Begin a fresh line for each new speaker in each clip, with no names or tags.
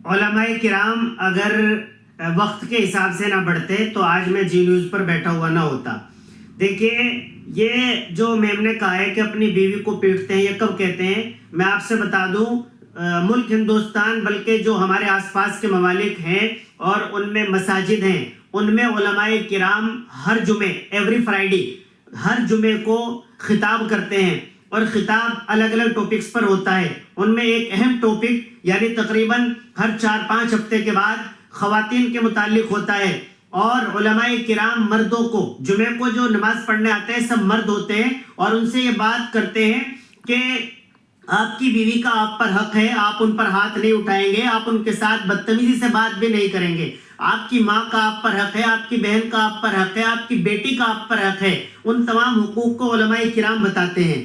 علماء کرام اگر وقت کے حساب سے نہ بڑھتے تو آج میں جی نیوز پر بیٹھا ہوا نہ ہوتا۔ دیکھیے یہ جو میم نے کہا ہے کہ اپنی بیوی کو پیٹتے ہیں، یہ کب کہتے ہیں؟ میں آپ سے بتا دوں، ملک ہندوستان بلکہ جو ہمارے آس پاس کے ممالک ہیں اور ان میں مساجد ہیں، ان میں علماء کرام ہر جمعے، ایوری فرائیڈے، ہر جمعے کو خطاب کرتے ہیں، اور خطاب الگ الگ ٹاپکس پر ہوتا ہے۔ ان میں ایک اہم ٹاپک یعنی تقریباً ہر 4-5 ہفتے کے بعد خواتین کے متعلق ہوتا ہے، اور علماء کرام مردوں کو، جمعے کو جو نماز پڑھنے آتے ہیں سب مرد ہوتے ہیں، اور ان سے یہ بات کرتے ہیں کہ آپ کی بیوی کا آپ پر حق ہے، آپ ان پر ہاتھ نہیں اٹھائیں گے، آپ ان کے ساتھ بدتمیزی سے بات بھی نہیں کریں گے، آپ کی ماں کا آپ پر حق ہے، آپ کی بہن کا آپ پر حق ہے، آپ کی بیٹی کا آپ پر حق ہے۔ ان تمام حقوق کو علماء کرام بتاتے ہیں۔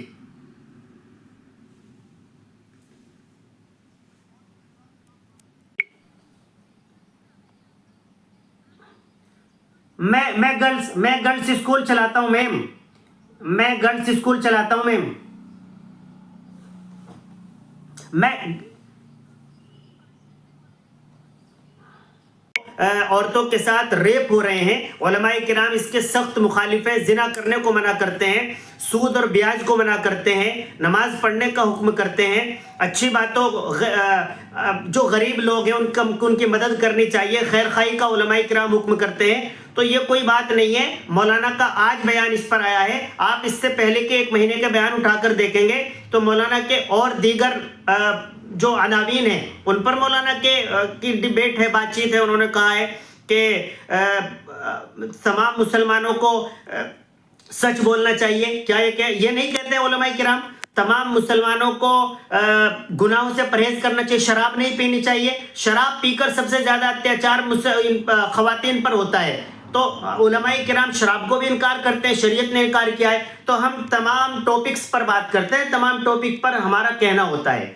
میں گرلس اسکول چلاتا ہوں میم، میں گرلس اسکول چلاتا ہوں میم، میں عورتوں کے ساتھ ریپ ہو رہے ہیں، علماء کرام اس کے سخت مخالف ہیں، زنا کرنے کو منع کرتے ہیں، سود اور بیاج کو منع کرتے ہیں، نماز پڑھنے کا حکم کرتے ہیں، اچھی باتوں، جو غریب لوگ ہیں ان کی مدد کرنی چاہیے، خیر خواہی کا علماء کرام حکم کرتے ہیں۔ تو یہ کوئی بات نہیں ہے، مولانا کا آج بیان اس پر آیا ہے، آپ اس سے پہلے کے 1 مہینے کے بیان اٹھا کر دیکھیں گے تو مولانا کے اور دیگر جو عناوین ہیں ان پر مولانا کی ڈیبیٹ ہے، بات چیت ہے۔ انہوں نے کہا ہے کہ تمام مسلمانوں کو سچ بولنا چاہیے، کیا یہ نہیں کہتے علماء کرام؟ تمام مسلمانوں کو گناہوں سے پرہیز کرنا چاہیے، شراب نہیں پینی چاہیے، شراب پی کر سب سے زیادہ اتیاچار خواتین پر ہوتا ہے۔ تو علماء کرام شراب کو بھی انکار کرتے ہیں، شریعت نے انکار کیا ہے۔ تو ہم تمام ٹاپکس پر بات کرتے ہیں، تمام ٹاپک پر ہمارا کہنا ہوتا ہے۔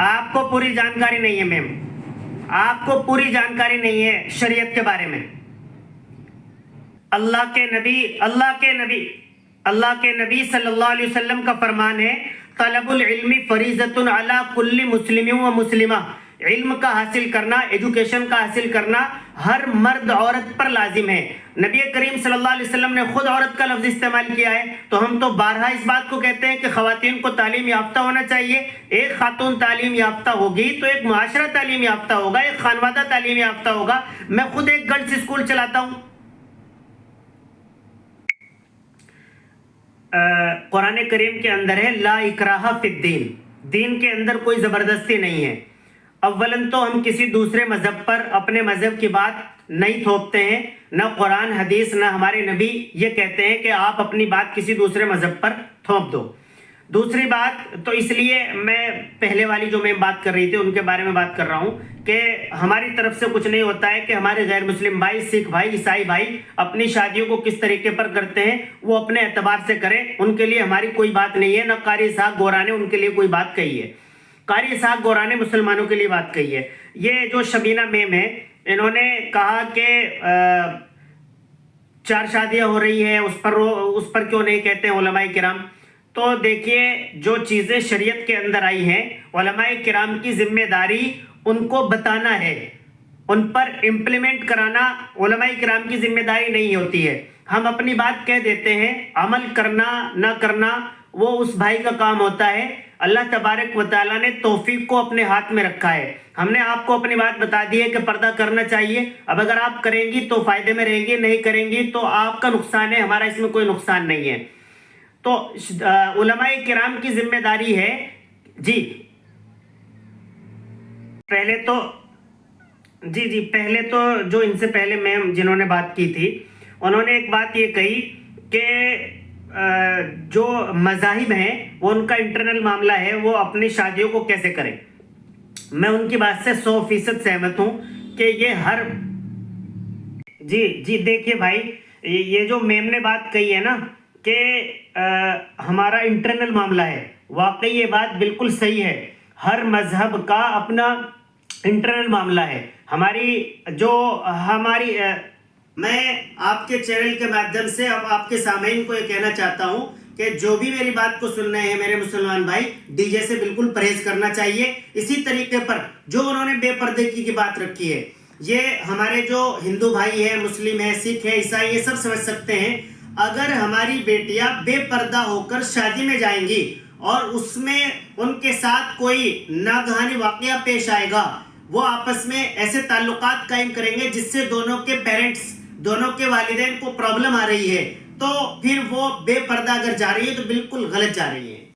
آپ کو پوری جانکاری نہیں ہے میم، آپ کو پوری جانکاری نہیں ہے شریعت کے بارے میں۔ اللہ کے نبی صلی اللہ علیہ وسلم کا فرمان ہے، طلب العلم فریضۃ علی کل مسلم و مسلمہ، علم کا حاصل کرنا، ایجوکیشن کا حاصل کرنا ہر مرد عورت پر لازم ہے۔ نبی کریم صلی اللہ علیہ وسلم نے خود عورت کا لفظ استعمال کیا ہے، تو ہم تو بارہا اس بات کو کہتے ہیں کہ خواتین کو تعلیم یافتہ ہونا چاہیے۔ ایک خاتون تعلیم یافتہ ہوگی تو ایک معاشرہ تعلیم یافتہ ہوگا، ایک خانوادہ تعلیم یافتہ ہوگا۔ میں خود ایک گرلس اسکول چلاتا ہوں۔ قرآن کریم کے اندر ہے لا اکراہ فی الدین، دین کے اندر کوئی زبردستی نہیں ہے۔ اولاً تو ہم کسی دوسرے مذہب پر اپنے مذہب کی بات نہیں تھوپتے ہیں، نہ قرآن حدیث نہ ہمارے نبی یہ کہتے ہیں کہ آپ اپنی بات کسی دوسرے مذہب پر تھوپ دو۔ دوسری بات تو اس لیے میں پہلے والی جو میں بات کر رہی تھی ان کے بارے میں بات کر رہا ہوں کہ ہماری طرف سے کچھ نہیں ہوتا ہے کہ ہمارے غیر مسلم بھائی، سکھ بھائی، عیسائی بھائی اپنی شادیوں کو کس طریقے پر کرتے ہیں وہ اپنے اعتبار سے کریں، ان کے لیے ہماری کوئی بات نہیں ہے۔ نہ قاری اسحاق گورا نے ان کے لیے کوئی بات کہی ہے، قاری اسحاق گورا نے مسلمانوں کے لیے بات کہی ہے۔ یہ جو شبینہ میم ہے انہوں نے کہا کہ 4 شادیاں ہو رہی ہیں، اس پر کیوں نہیں کہتے ہیں علماء کرام؟ تو دیکھیے جو چیزیں شریعت کے اندر آئی ہیں علماء کرام کی ذمہ داری ان کو بتانا ہے، ان پر امپلیمنٹ کرانا علماء کرام کی ذمہ داری نہیں ہوتی ہے۔ ہم اپنی بات کہہ دیتے ہیں، عمل کرنا نہ کرنا وہ اس بھائی کا کام ہوتا ہے۔ اللہ تبارک و تعالیٰ نے توفیق کو اپنے ہاتھ میں رکھا ہے۔ ہم نے آپ کو اپنی بات بتا دی ہے کہ پردہ کرنا چاہیے، اب اگر آپ کریں گی تو فائدے میں رہیں گی، نہیں کریں گی تو آپ کا نقصان ہے، ہمارا اس میں کوئی نقصان نہیں ہے۔ تو علماء کرام کی ذمہ داری ہے۔ جی پہلے تو جو ان سے پہلے میم جنہوں نے بات کی تھی انہوں نے ایک بات یہ کہی کہ جو مذاہب ہیں وہ ان کا انٹرنل معاملہ ہے، وہ اپنی شادیوں کو کیسے کریں۔ میں ان کی بات سے 100% سہمت ہوں کہ یہ ہر جی دیکھیے بھائی، یہ جو میم نے بات کہی ہے نا کہ ہمارا انٹرنل معاملہ ہے، واقعی یہ بات بالکل صحیح ہے۔ ہر مذہب کا اپنا انٹرنل معاملہ ہے۔ میں آپ کے چینل کے مادھیم سے اب آپ کے سامعین کو یہ کہنا چاہتا ہوں کہ جو بھی میری بات کو سن رہے ہیں میرے مسلمان بھائی, ڈی جے سے بالکل پرہیز کرنا چاہیے. اسی طریقے پر جو انہوں نے بے پردگی کی بات رکھی ہے, یہ ہمارے جو ہندو بھائی ہیں, مسلم ہیں, سکھ ہیں, عیسائی, یہ سب سمجھ سکتے ہیں. اگر ہماری بیٹیاں بے پردہ ہو کر شادی میں جائیں گی اور اس میں ان کے ساتھ کوئی ناگہانی واقعہ پیش آئے گا, وہ آپس میں ایسے تعلقات قائم کریں گے جس سے دونوں کے پیرنٹس, دونوں کے والدین کو پرابلم آ رہی ہے, تو پھر وہ بے پردہ اگر جا رہی ہے تو بالکل غلط جا رہی ہے.